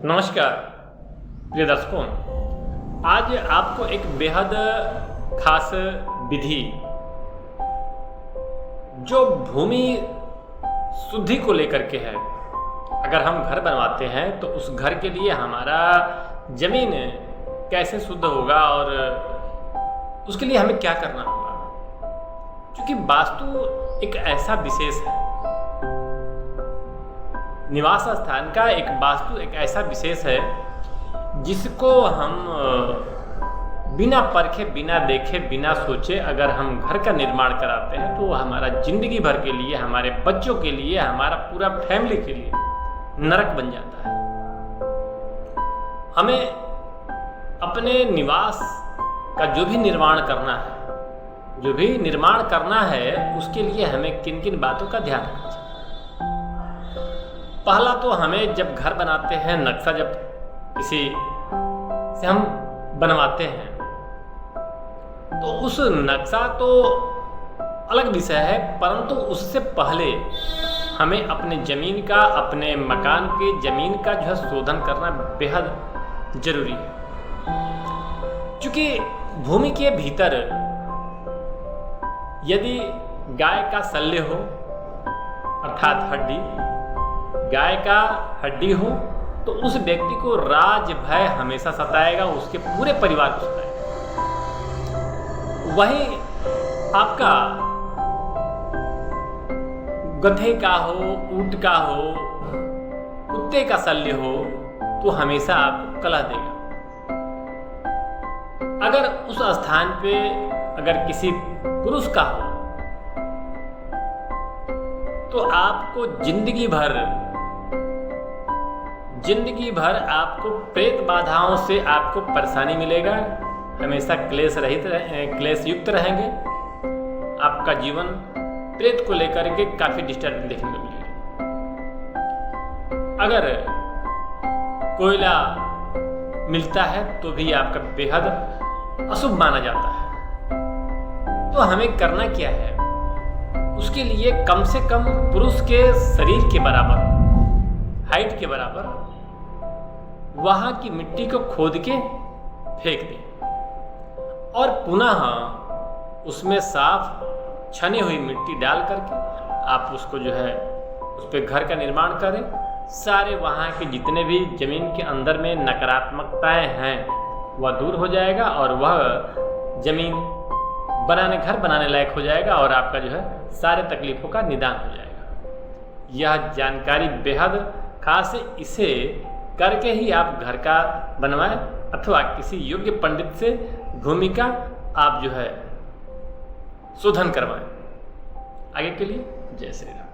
नमस्कार प्रिय दर्शकों, आज आपको एक बेहद खास विधि जो भूमि शुद्धि को लेकर के है। अगर हम घर बनवाते हैं तो उस घर के लिए हमारा जमीन कैसे शुद्ध होगा और उसके लिए हमें क्या करना होगा, क्योंकि वास्तु एक ऐसा विशेष है, निवास स्थान का एक वास्तु एक ऐसा विशेष है जिसको हम बिना परखे, बिना देखे, बिना सोचे अगर हम घर का निर्माण कराते हैं तो हमारा जिंदगी भर के लिए, हमारे बच्चों के लिए, हमारा पूरा फैमिली के लिए नरक बन जाता है। हमें अपने निवास का जो भी निर्माण करना है उसके लिए हमें किन किन बातों का ध्यान रखना चाहिए। पहला तो हमें जब घर बनाते हैं, नक्शा जब किसी से हम बनवाते हैं तो उस नक्शा तो अलग विषय है, परंतु उससे पहले हमें अपने ज़मीन का, अपने मकान के ज़मीन का जो है शोधन करना बेहद जरूरी है। क्योंकि भूमि के भीतर यदि गाय का शल्य हो अर्थात हड्डी, गाय का हड्डी हो तो उस व्यक्ति को राज भय हमेशा सताएगा, उसके पूरे परिवार को सताएगा। वहीं आपका गधे का हो, ऊंट का हो, कुत्ते का शल्य हो तो हमेशा आपको कलह देगा। अगर उस स्थान पे अगर किसी पुरुष का हो तो आपको जिंदगी भर आपको प्रेत बाधाओं से आपको परेशानी मिलेगा, हमेशा क्लेश युक्त रहेंगे। आपका जीवन प्रेत को लेकर के काफी डिस्टर्ब देखने को मिलेगा। अगर कोयला मिलता है तो भी आपका बेहद अशुभ माना जाता है। तो हमें करना क्या है, उसके लिए कम से कम पुरुष के शरीर के बराबर, हाइट के बराबर वहां की मिट्टी को खोद के फेंक दें और पुनः उसमें साफ छनी हुई मिट्टी डाल करके आप उसको जो है उस पर घर का निर्माण करें। सारे वहां के जितने भी जमीन के अंदर में नकारात्मकताएं हैं वह दूर हो जाएगा और वह जमीन घर बनाने लायक हो जाएगा और आपका जो है सारे तकलीफों का निदान हो जाएगा। यह जानकारी बेहद खास है, इसे करके ही आप घर का बनवाएं अथवा किसी योग्य पंडित से भूमि का आप जो है शोधन करवाएं। आगे के लिए जय श्री राम।